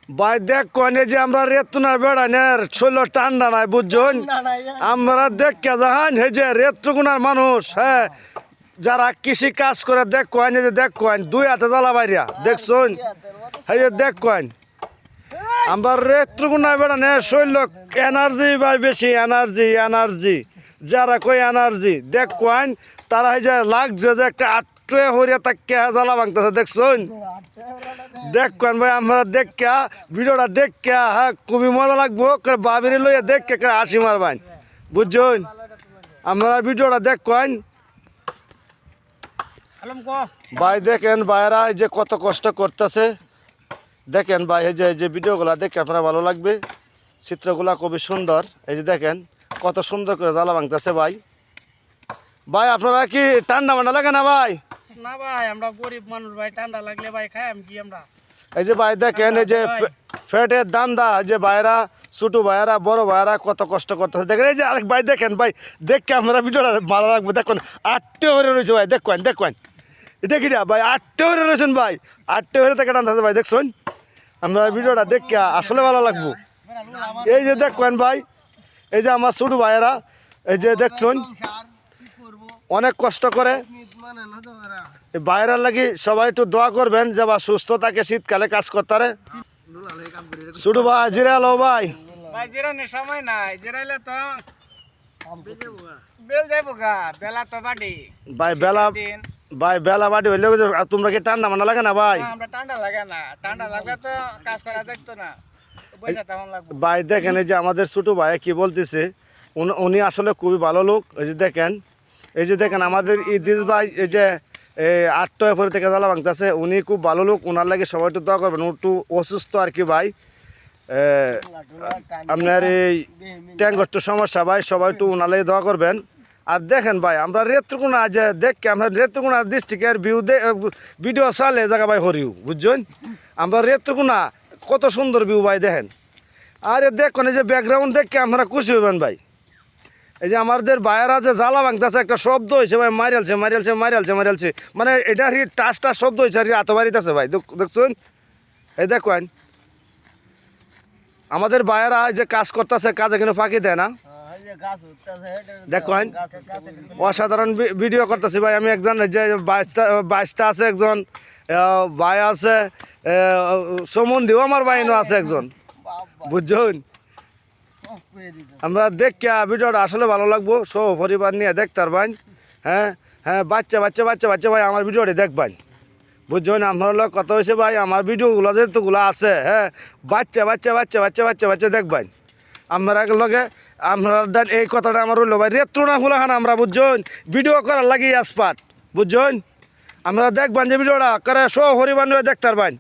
ভাই দেখ কনে যে আমরা রেতুনার বেড়ানের শৈল ঠান্ডা নাই বুঝছেন আমরা দেখ কে জাহান হে যে রেত্রগুনার মানুষ হ্যাঁ যারা কৃষি কাজ করে দেখ কয়েন যে দেখ কয়েন দুই হাতে জ্বালা বাইরিয়া দেখছুন হে যে দেখ কয়েন আমরা রেত্রগুনা বেড়ানে শৈল এনার্জি ভাই বেশি এনার্জি যারা কই এনার্জি দেখ কয়েন তারা এই যে লাগছে যে একটা আট্রে হরিয়া তাকে জ্বালা ভাঙতেছে দেখছুন দেখ কয়েন ভাই আমরা দেখ ভিডিওটা দেখ হ্যাঁ খুবই মজা লাগবো বাবিরে লইয়া দেখ হাসি মারবান বুঝছেন আমরা ভিডিওটা দেখ কয়েন ভাই দেখেন ভাইরা এই যে কত কষ্ট করতেছে দেখেন ভাই এই যে ভিডিওগুলা দেখে আপনারা ভালো লাগবে চিত্রগুলা খুবই সুন্দর এই যে দেখেন কত সুন্দর করে জ্বালা ভাঙতেছে ভাই ভাই আপনারা কি ঠান্ডা মান্ডা লাগে না ভাই না ভাই আমরা গরিব মানুষ ভাই ঠান্ডা লাগলে ভাই খাই কি আমরা এই যে ভাই দেখেন এই যে ফ্যাটের দান্দা যে ভাইরা ছোটো ভাইরা বড় ভাইরা কত কষ্ট করতেছে দেখেন এই যে আরেক ভাই দেখেন ভাই দেখে আমরা ভিডিওটা ভালো লাগবে দেখুন 8টে হরে রয়েছে ভাই দেখেন দেখি না ভাই 8টে হরে রয়েছেন ভাই 8টে হরে থেকে টানতেছে ভাই দেখছেন আমরা ভিডিওটা দেখে আসলে ভালো লাগবো এই যে দেখেন ভাই এই যে আমার ছোটো ভাইয়েরা এই যে দেখছেন অনেক কষ্ট করে বাইরের লাগি সবাই একটু দোয়া করবেন যে বা সুস্থ থাকে শীতকালে কাজ করতে ছোট ভাই জিরালো ভাই ভাই জিরানোর সময় নাই জিরাইলে তো বেল যাইব গা বেলা তো বাড়ি ভাই বেলা বাড়ি হইলে তোমরা কি ঠান্ডা মান্ডা লাগে না ভাই আমরা ঠান্ডা লাগে না ঠান্ডা লাগলে তো কাজ করা যাইতো না ভাই দেখেন এই যে আমাদের ছোট ভাই কি বলতেছে উনি আসলে খুবই ভালো লোক এই যে দেখেন আমাদের ইদিস ভাই এই যে 8টে পরে থেকে জ্বালা ভাঙতেছে উনি খুব ভালো লোক ওনার লাগে সবাই একটু দোয়া করবেন একটু অসুস্থ আর কি ভাই আপনার এই ট্যাঙ্গস্ট সমস্যা ভাই সবাই একটু ওনার লাগে দোয়া করবেন আর দেখেন ভাই আমরা রেত্রকোনা যে দেখকে আমরা রেত্রকোনা ডিস্ট্রিক্টের ভিডিও চালে জায়গা ভাই হরিও বুঝছেন আমরা রেত্রকোনা কত সুন্দর ভিউ ভাই দেখেন আরে দেখুন এই যে ব্যাকগ্রাউন্ড দেখকে আমরা খুশি হইবেন ভাই এই যে আমাদের ভাইয়েরা যে জ্বালা ভাঙতেছে একটা শব্দ হয়েছে ভাই মারিয়ালছে মানে এটা আর কি টাস শব্দ হয়েছে আর কি আতবাড়িতেছে ভাই দেখছেন এই দেখেন আমাদের ভাইয়েরা যে কাজ করতেছে কাজে কিন্তু ফাঁকি দেয় না দেখেন অসাধারণ ভিডিও করতেছি ভাই আমি একজন যে বাইশটা আছে একজন ভাই আছে সম্বন্ধীও আমার বাইনও আছে একজন বুঝছেন আমরা দেখি ভিডিওটা আসলে ভালো লাগবো সব পরিবার নিয়ে দেখতে পারবেন হ্যাঁ বাচ্চা ভাই আমার ভিডিওটি দেখবেন বুঝছেন আমার লোক কত হয়েছে ভাই আমার ভিডিওগুলো যেহেতুগুলো আছে হ্যাঁ বাচ্চা দেখবেন আমরা লগে আমরা এই কথাটা আমার হইলো ভাই রেত্রনা ফুলাখানা আমরা বুঝছেন ভিডিও করার লাগি আসপাট বুঝছেন আমরা দেখবেন যে ভিডিওটা করে সব পরিবার নিয়ে দেখতে পারবেন